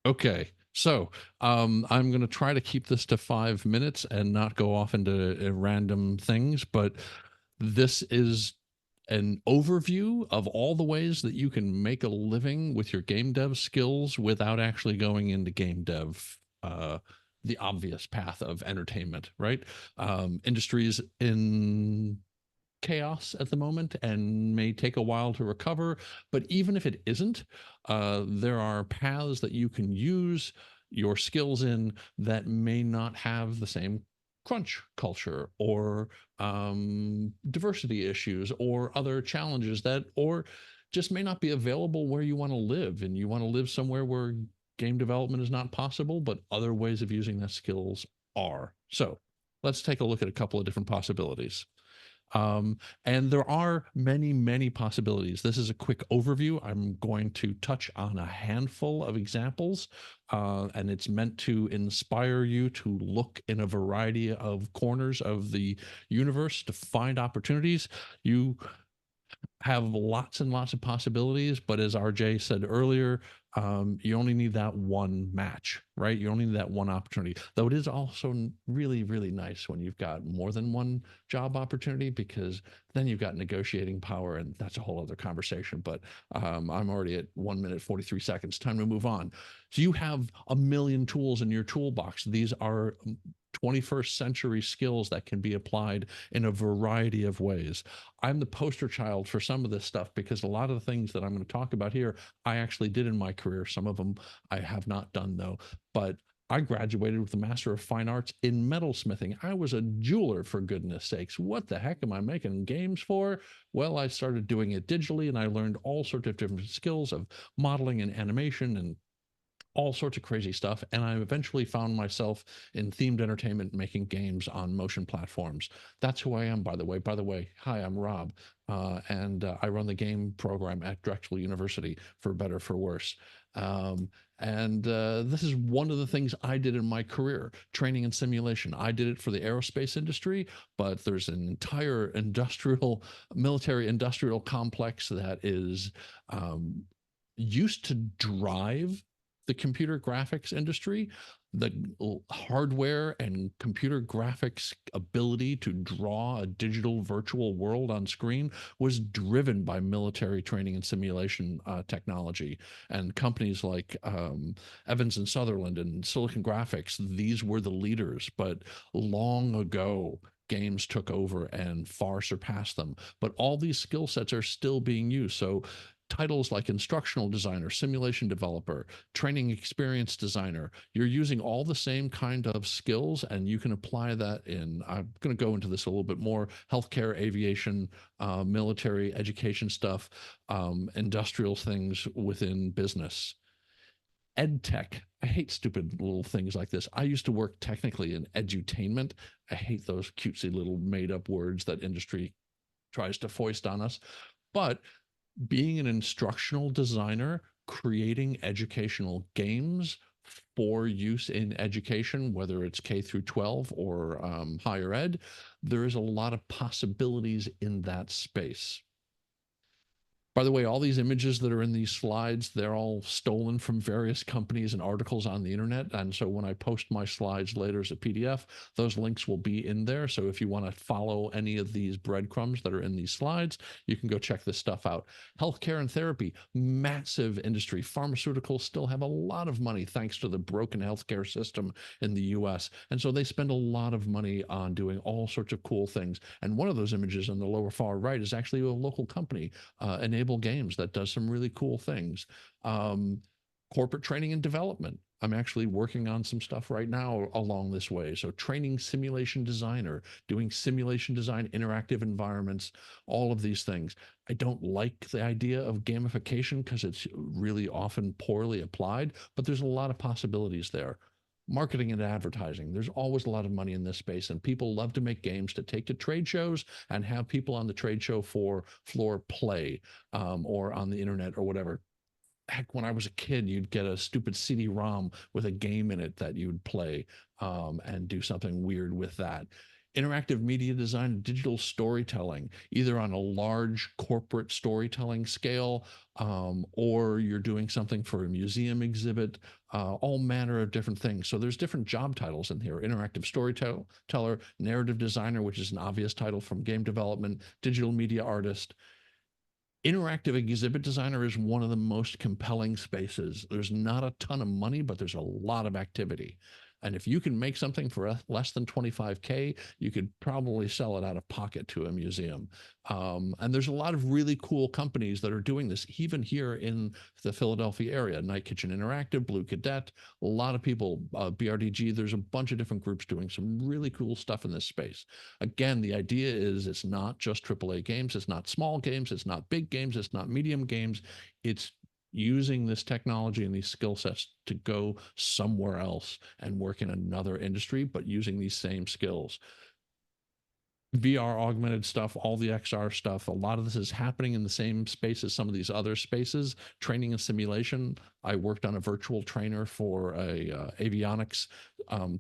Okay. So I'm going to try to keep this to 5 minutes and not go off into random things, but this is an overview of all the ways that you can make a living with your game dev skills without actually going into game dev, the obvious path of entertainment, right? Industries in chaos at the moment and may take a while to recover. But even if it isn't, there are paths that you can use your skills in that may not have the same crunch culture or diversity issues or other challenges that, or just may not be available where you want to live. And you want to live somewhere where game development is not possible, but other ways of using that skills are. So let's take a look at a couple of different possibilities. Um, and there are many, many possibilities. This is a quick overview. I'm going to touch on a handful of examples, and it's meant to inspire you to look in a variety of corners of the universe to find opportunities. You have lots and lots of possibilities, but as RJ said earlier, you only need that one match, right? You only need that one opportunity. Though it is also really, really nice when you've got more than one job opportunity because then you've got negotiating power, and that's a whole other conversation. But I'm already at 1 minute 43 seconds. Time to move on. So you have a million tools in your toolbox. These are 21st century skills that can be applied in a variety of ways. I'm the poster child for some of this stuff because a lot of the things that I'm going to talk about here, I actually did in my career. Some of them I have not done though, but I graduated with a Master of Fine Arts in metalsmithing. I was a jeweler, for goodness sakes. What the heck am I making games for? Well, I started doing it digitally and I learned all sorts of different skills of modeling and animation and all sorts of crazy stuff. And I eventually found myself in themed entertainment making games on motion platforms. That's who I am, by the way. By the way, hi, I'm Rob, and I run the game program at Drexel University, for better, for worse. And this is one of the things I did in my career, training and simulation. I did it for the aerospace industry, but there's an entire industrial, military industrial complex that is used to drive the computer graphics industry. The hardware and computer graphics ability to draw a digital virtual world on screen was driven by military training and simulation technology. And companies like Evans and Sutherland and Silicon Graphics, these were the leaders. But long ago, games took over and far surpassed them. But all these skill sets are still being used. So titles like instructional designer, simulation developer, training experience designer, you're using all the same kind of skills and you can apply that in, I'm going to go into this a little bit more, healthcare, aviation, military, education stuff, industrial things within business. Ed tech. I hate stupid little things like this. I used to work technically in edutainment. I hate those cutesy little made up words that industry tries to foist on us. But being an instructional designer, creating educational games for use in education, whether it's K through 12 or higher ed, there is a lot of possibilities in that space. By the way, all these images that are in these slides, they're all stolen from various companies and articles on the internet. And so when I post my slides later as a PDF, those links will be in there. So if you want to follow any of these breadcrumbs that are in these slides, you can go check this stuff out. Healthcare and therapy, massive industry. Pharmaceuticals still have a lot of money thanks to the broken healthcare system in the US. And so they spend a lot of money on doing all sorts of cool things. And one of those images in the lower far right is actually a local company, Enable Games, that does some really cool things. Corporate training and development. I'm actually working on some stuff right now along this way. So training simulation designer, doing simulation design, interactive environments, all of these things. I don't like the idea of gamification because it's really often poorly applied, but there's a lot of possibilities there. Marketing and advertising. There's always a lot of money in this space, and people love to make games to take to trade shows and have people on the trade show floor play, or on the internet or whatever. Heck, when I was a kid, you'd get a stupid CD-ROM with a game in it that you'd play, and do something weird with that. interactive media design, digital storytelling, either on a large corporate storytelling scale, or you're doing something for a museum exhibit, all manner of different things. So there's different job titles in here: interactive storyteller, narrative designer, which is an obvious title from game development, digital media artist. Interactive exhibit designer is one of the most compelling spaces. There's not a ton of money, but there's a lot of activity. And if you can make something for less than 25K, you could probably sell it out of pocket to a museum. And there's a lot of really cool companies that are doing this, even here in the Philadelphia area. Night Kitchen Interactive, Blue Cadet, a lot of people, BRDG, there's a bunch of different groups doing some really cool stuff in this space. Again, the idea is it's not just AAA games, it's not small games, it's not big games, it's not medium games. It's using this technology and these skill sets to go somewhere else and work in another industry, but using these same skills. VR augmented stuff, all the XR stuff, a lot of this is happening in the same space as some of these other spaces. Training and simulation. I worked on a virtual trainer for a avionics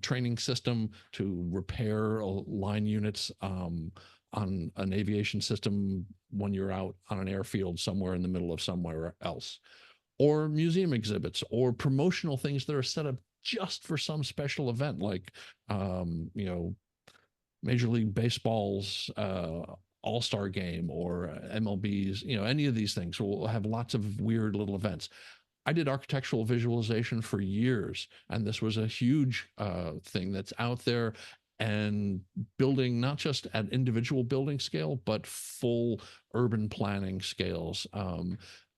training system to repair line units on an aviation system when you're out on an airfield somewhere in the middle of somewhere else. Or museum exhibits or promotional things that are set up just for some special event, like you know, Major League Baseball's All-Star game or MLB's, you know, any of these things will have lots of weird little events. I did architectural visualization for years, and this was a huge thing that's out there, and building not just at individual building scale, but full urban planning scales.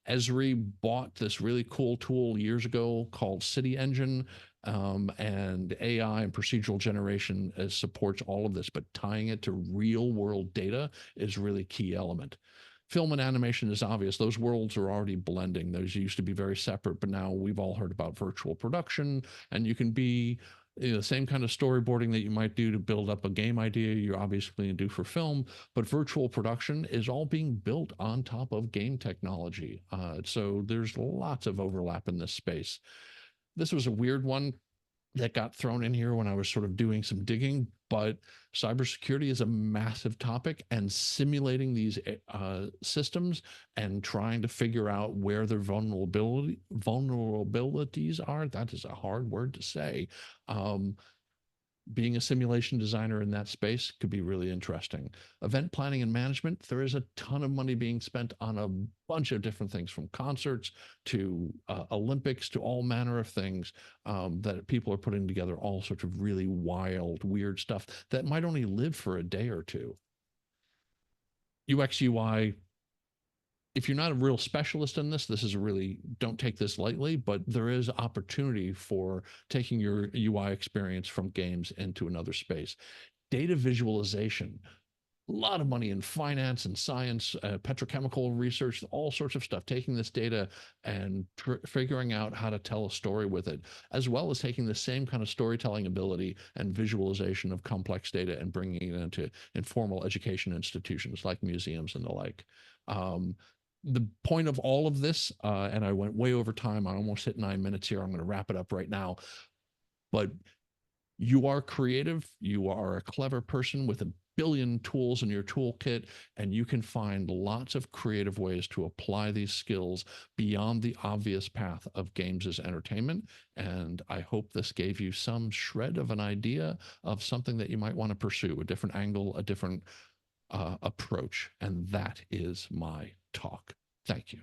Esri bought this really cool tool years ago called City Engine, and AI and procedural generation supports all of this, but tying it to real world data is really key element. Film and animation is obvious. Those worlds are already blending. Those used to be very separate, but now we've all heard about virtual production, and you can be, you know, the same kind of storyboarding that you might do to build up a game idea, you're obviously going to do for film, but virtual production is all being built on top of game technology. So there's lots of overlap in this space. This was a weird one that got thrown in here when I was sort of doing some digging, but cybersecurity is a massive topic, and simulating these systems and trying to figure out where their vulnerabilities are, that is a hard word to say. Being a simulation designer in that space could be really interesting. Event planning and management, there is a ton of money being spent on a bunch of different things, from concerts to Olympics to all manner of things that people are putting together, all sorts of really wild, weird stuff that might only live for a day or two. UX, UI, if you're not a real specialist in this, this is really, don't take this lightly, but there is opportunity for taking your UI experience from games into another space. Data visualization, a lot of money in finance and science, petrochemical research, all sorts of stuff, taking this data and figuring out how to tell a story with it, as well as taking the same kind of storytelling ability and visualization of complex data and bringing it into informal education institutions like museums and the like. The point of all of this, and I went way over time, I almost hit 9 minutes here, I'm going to wrap it up right now, but you are creative, you are a clever person with a billion tools in your toolkit, and you can find lots of creative ways to apply these skills beyond the obvious path of games as entertainment. And I hope this gave you some shred of an idea of something that you might want to pursue, a different angle, a different approach. And that is my talk. Thank you.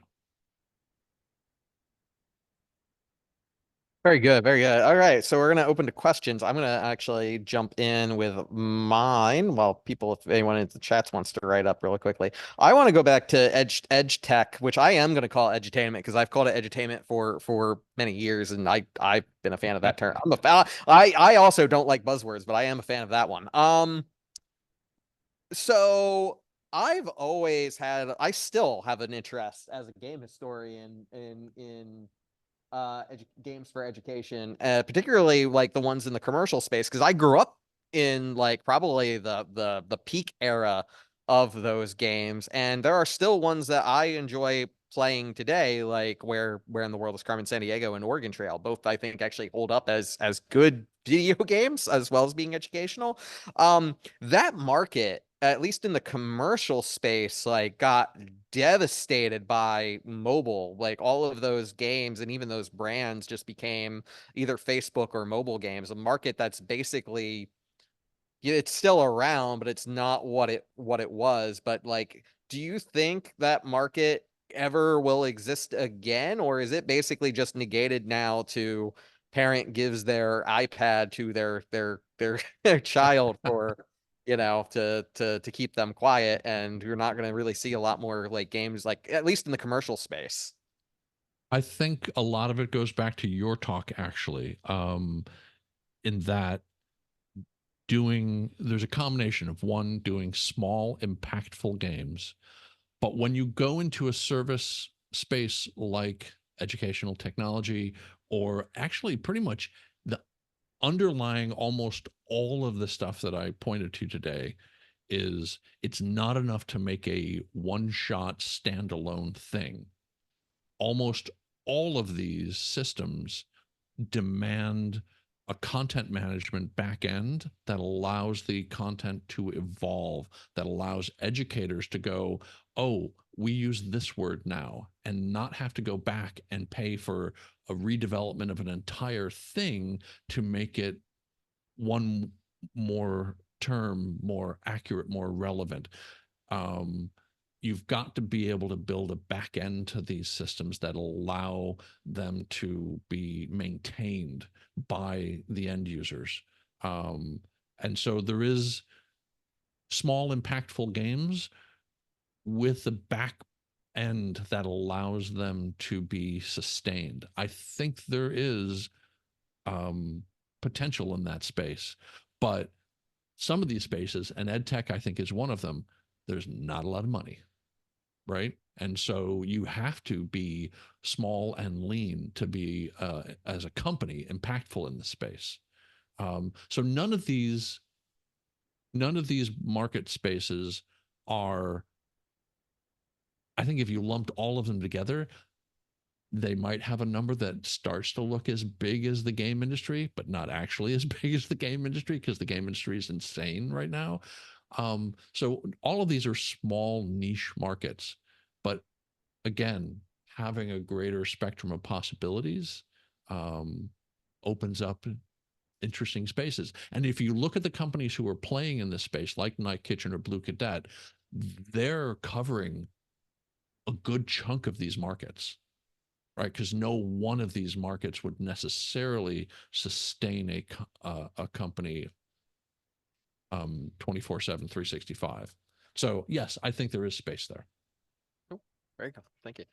Very good, very good. All right, so we're gonna open to questions. I'm gonna actually jump in with mine while people, if anyone in the chats wants to write up really quickly. I want to go back to edge tech, which I am gonna call edutainment because I've called it edutainment for many years, and I've been a fan of that term. I also don't like buzzwords, but I am a fan of that one. So I've always had, I still have an interest as a game historian in games for education, particularly like the ones in the commercial space, because I grew up in like probably the peak era of those games, and there are still ones that I enjoy playing today, like Where in the World is Carmen Sandiego and Oregon Trail, both I think actually hold up as good video games as well as being educational. That market, at least in the commercial space, like got devastated by mobile. Like all of those games and even those brands just became either Facebook or mobile games, a market that's basically, yeah, it's still around, but it's not what it was. But like, do you think that market ever will exist again, or is it basically just negated now to parent gives their iPad to their their child for, to keep them quiet, and you're not going to really see a lot more like games, like at least in the commercial space. I think a lot of it goes back to your talk, actually, in that there's a combination of one, doing small, impactful games. But when you go into a service space like educational technology, or actually pretty much the underlying almost all of the stuff that I pointed to today, is it's not enough to make a one shot standalone thing. Almost all of these systems demand a content management backend that allows the content to evolve, that allows educators to go, oh, we use this word now, and not have to go back and pay for a redevelopment of an entire thing to make it one more term more accurate, more relevant. um, you've got to be able to build a back end to these systems that allow them to be maintained by the end users. Um, and so there is small, impactful games with a back end that allows them to be sustained. I think there is um, potential in that space, but some of these spaces, and ed tech, I think, is one of them. There's not a lot of money, right? And so you have to be small and lean to be, as a company, impactful in the space. So none of these market spaces are. I think if you lumped all of them together, they might have a number that starts to look as big as the game industry, but not actually as big as the game industry, because the game industry is insane right now. So all of these are small niche markets, but again, having a greater spectrum of possibilities um, opens up interesting spaces. And if you look at the companies who are playing in this space, like Night Kitchen or Blue Cadet, they're covering a good chunk of these markets, right? Because no one of these markets would necessarily sustain a company 24/7, 365. So yes, I think there is space there. Cool. Very good. Thank you.